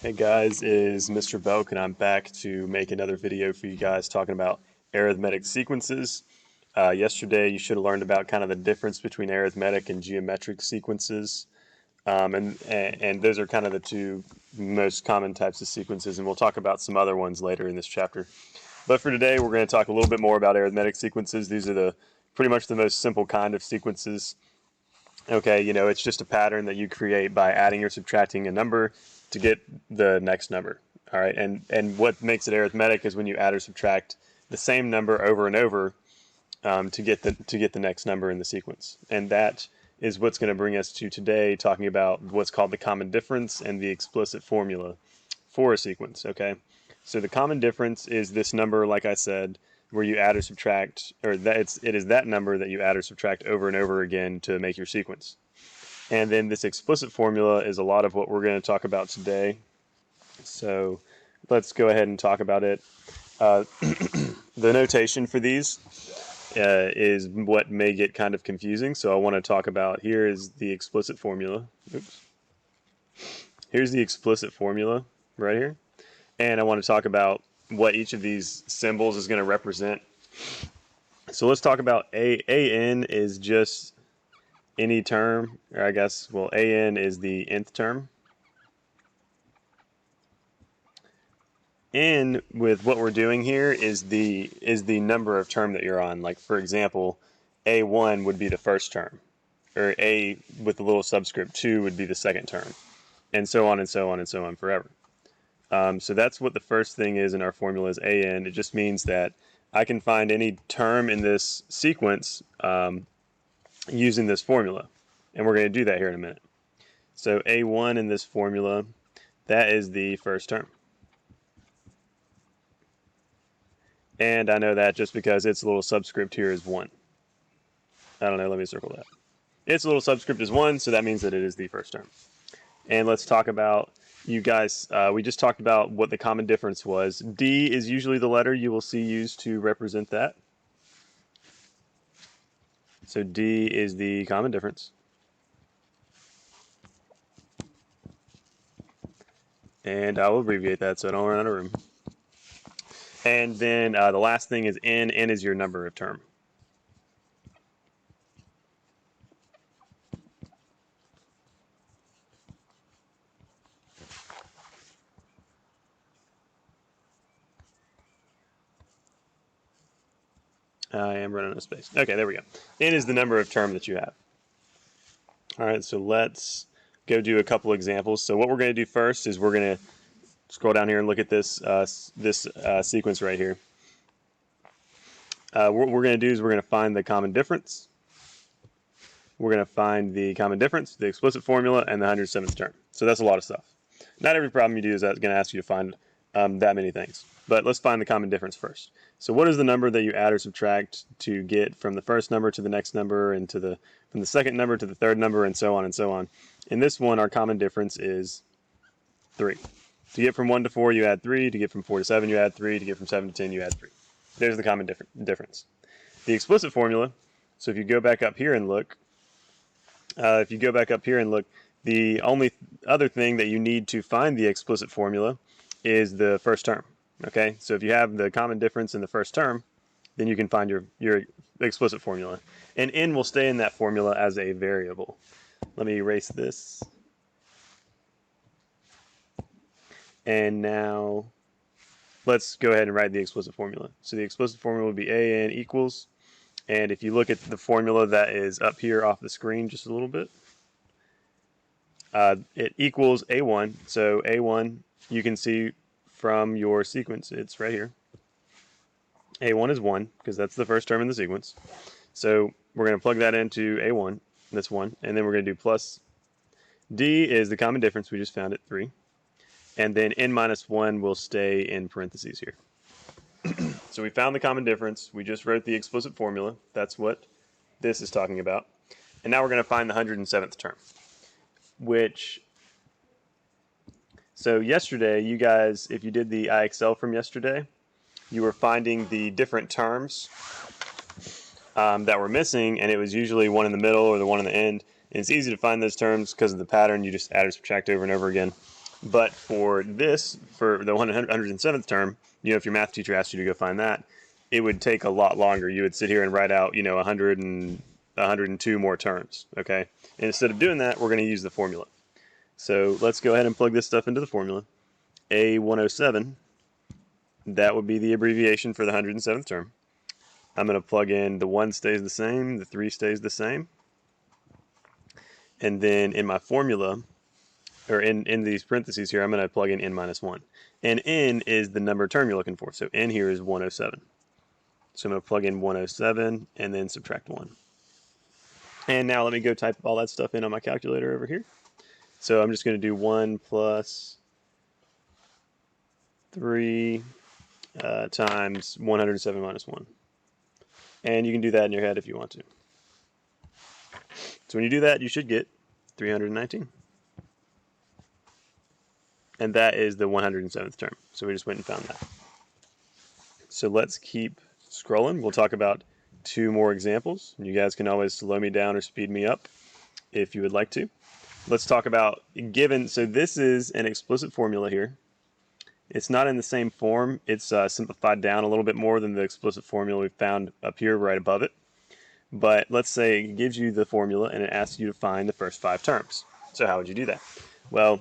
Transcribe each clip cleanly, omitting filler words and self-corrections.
Hey guys, is Mr. Belk, and I'm back to make another video for you guys talking about arithmetic sequences. Yesterday you should have learned about kind of the difference between arithmetic and geometric sequences, and those are kind of the two most common types of sequences, and we'll talk about some other ones later in this chapter. But for today we're going to talk a little bit more about arithmetic sequences. These are the pretty much the most simple kind of sequences. Okay, it's just a pattern that you create by adding or subtracting a number to get the next number. All right, and what makes it arithmetic is when you add or subtract the same number over and over to get the next number in the sequence. And that is what's going to bring us to today, talking about what's called the common difference and the explicit formula for a sequence. Okay, so the common difference is this number, like I said, where you add or subtract, or it is that number that you add or subtract over and over again to make your sequence. And then this explicit formula is a lot of what we're going to talk about today. So let's go ahead and talk about it. The notation for these is what may get kind of confusing. So I want to talk about, here is the explicit formula. Oops. Here's the explicit formula right here. And I want to talk about what each of these symbols is going to represent. So let's talk about an is just any term, or I guess, well, an is the nth term. N, with what we're doing here, is the number of term that you're on. Like, for example, a1 would be the first term, or a with the little subscript 2 would be the second term, and so on and so on and so on forever. So that's what the first thing is in our formula is an. It just means that I can find any term in this sequence using this formula, and we're going to do that here in a minute. So a1 in this formula, that is the first term. And I know that just because its little subscript here is 1. I don't know, let me circle that. Its little subscript is 1, so that means that it is the first term. And let's talk about, you guys, we just talked about what the common difference was. D is usually the letter you will see used to represent that. So D is the common difference. And I will abbreviate that so I don't run out of room. And then the last thing is n. N is your number of term. I am running out of space. Okay, there we go. N is the number of term that you have. All right, so let's go do a couple examples. So what we're going to do first is we're going to scroll down here and look at this sequence right here. What we're going to do is we're going to find the common difference. We're going to find the common difference, the explicit formula, and the 107th term. So that's a lot of stuff. Not every problem you do is going to ask you to find that many things. But let's find the common difference first. So what is the number that you add or subtract to get from the first number to the next number, and from the second number to the third number, and so on and so on? In this one, our common difference is 3. To get from 1 to 4, you add 3. To get from 4 to 7, you add 3. To get from 7 to 10, you add 3. There's the common difference. The explicit formula, so if you go back up here and look, the only other thing that you need to find the explicit formula is the first term. Okay, so if you have the common difference in the first term, then you can find your explicit formula. And n will stay in that formula as a variable. Let me erase this. And now let's go ahead and write the explicit formula. So the explicit formula would be an equals, and if you look at the formula that is up here off the screen just a little bit, it equals a1. So a1, you can see from your sequence, it's right here. a1 is 1, because that's the first term in the sequence. So we're going to plug that into a1, that's 1, and then we're going to do plus. D is the common difference, we just found it, 3. And then n minus 1 will stay in parentheses here. So we found the common difference. We just wrote the explicit formula. That's what this is talking about. And now we're going to find the 107th term. So yesterday, you guys, if you did the IXL from yesterday, you were finding the different terms that were missing, and it was usually one in the middle or the one in the end. And it's easy to find those terms because of the pattern. You just add or subtract over and over again. But for this, for the 107th term, if your math teacher asked you to go find that, it would take a lot longer. You would sit here and write out, 102 more terms, okay? And instead of doing that, we're going to use the formula. So let's go ahead and plug this stuff into the formula. A107, that would be the abbreviation for the 107th term. I'm going to plug in the 1 stays the same, the 3 stays the same. And then in my formula, or in these parentheses here, I'm going to plug in n minus 1. And n is the number term you're looking for. So n here is 107. So I'm going to plug in 107 and then subtract 1. And now let me go type all that stuff in on my calculator over here. So I'm just going to do 1 plus 3 times 107 minus 1. And you can do that in your head if you want to. So when you do that, you should get 319. And that is the 107th term. So we just went and found that. So let's keep scrolling. We'll talk about 2 more examples. You guys can always slow me down or speed me up if you would like to. Let's talk about given. So this is an explicit formula here. It's not in the same form. It's simplified down a little bit more than the explicit formula we found up here right above it. But let's say it gives you the formula and it asks you to find the first 5 terms. So how would you do that? Well,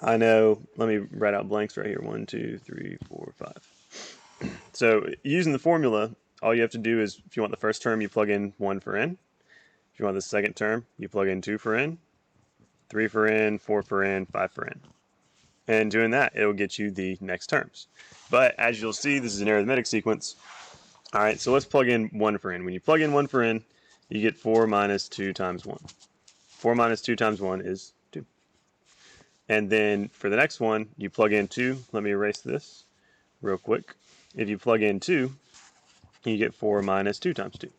I know, let me write out blanks right here. 1, 2, 3, 4, 5. So using the formula, all you have to do is, if you want the first term, you plug in 1 for n. If you want the second term, you plug in 2 for n, 3 for n, 4 for n, 5 for n. And doing that, it'll get you the next terms. But as you'll see, this is an arithmetic sequence. All right, so let's plug in 1 for n. When you plug in 1 for n, you get 4 minus 2 times 1. 4 minus 2 times 1 is 2. And then for the next one, you plug in 2. Let me erase this real quick. If you plug in 2, you get 4 minus 2 times 2.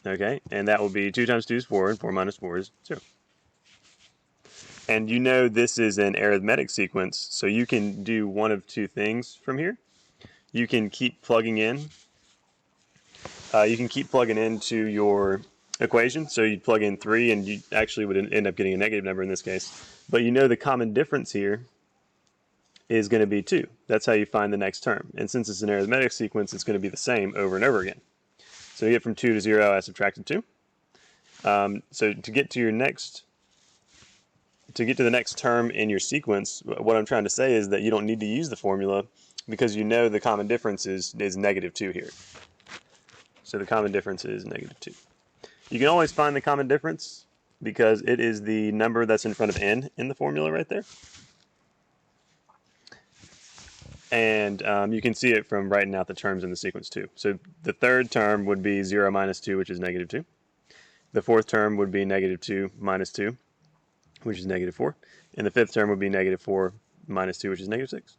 Okay, and that will be 2 times 2 is 4, and 4 minus 4 is 0. And this is an arithmetic sequence, so you can do one of 2 things from here. You can keep plugging in. You can keep plugging into your equation. So you'd plug in 3, and you actually would end up getting a negative number in this case. But the common difference here is going to be 2. That's how you find the next term. And since it's an arithmetic sequence, it's going to be the same over and over again. So you get from 2 to 0, I subtracted 2. So to get to the next term in your sequence, what I'm trying to say is that you don't need to use the formula because the common difference is negative 2 here. So the common difference is negative 2. You can always find the common difference because it is the number that's in front of n in the formula right there. And you can see it from writing out the terms in the sequence too. So the third term would be 0 minus 2, which is negative 2. The fourth term would be negative 2 minus 2, which is negative 4. And the fifth term would be negative 4 minus 2, which is negative 6.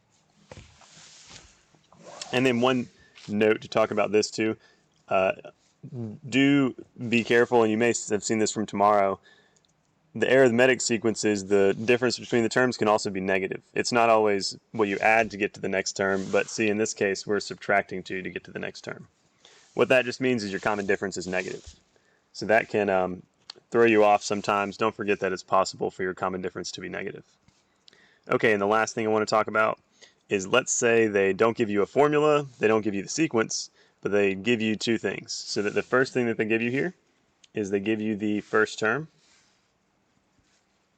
And then one note to talk about this too. Do be careful, and you may have seen this from tomorrow. The arithmetic sequences, the difference between the terms can also be negative. It's not always what you add to get to the next term, but see, in this case, we're subtracting 2 to get to the next term. What that just means is your common difference is negative. So that can throw you off sometimes. Don't forget that it's possible for your common difference to be negative. Okay, and the last thing I want to talk about is, let's say they don't give you a formula, they don't give you the sequence, but they give you 2 things. So that the first thing that they give you here is they give you the first term.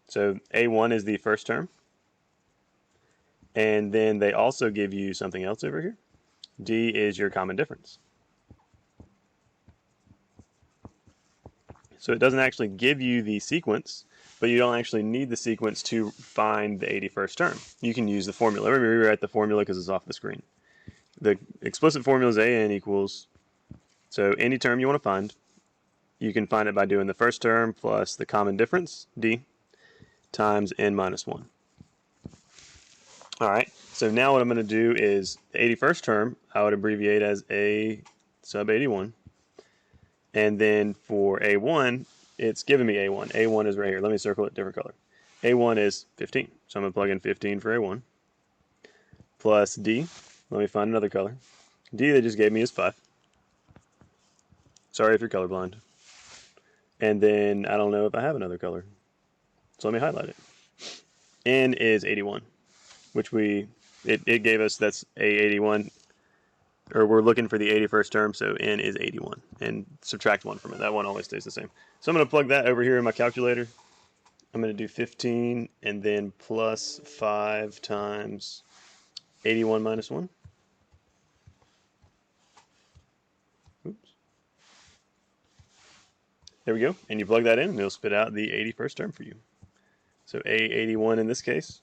So A1 is the first term. And then they also give you something else over here. D is your common difference. So it doesn't actually give you the sequence, but you don't actually need the sequence to find the 81st term. You can use the formula. Let me rewrite the formula because it's off the screen. The explicit formula is AN equals, so any term you want to find, you can find it by doing the first term plus the common difference, D, times n minus 1. All right, so now what I'm going to do is the 81st term, I would abbreviate as A sub 81. And then for A1, it's giving me A1. A1 is right here. Let me circle it different color. A1 is 15. So I'm going to plug in 15 for A1. Plus D. Let me find another color. D they just gave me is 5. Sorry if you're colorblind. And then I don't know if I have another color. So let me highlight it. n is 81, which it gave us, that's A81, or we're looking for the 81st term, so n is 81, and subtract 1 from it. That one always stays the same. So I'm going to plug that over here in my calculator. I'm going to do 15 and then plus 5 times 81 minus 1. Oops. There we go. And you plug that in, and it'll spit out the 81st term for you. So A81 in this case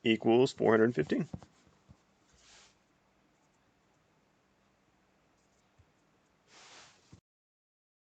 equals 415.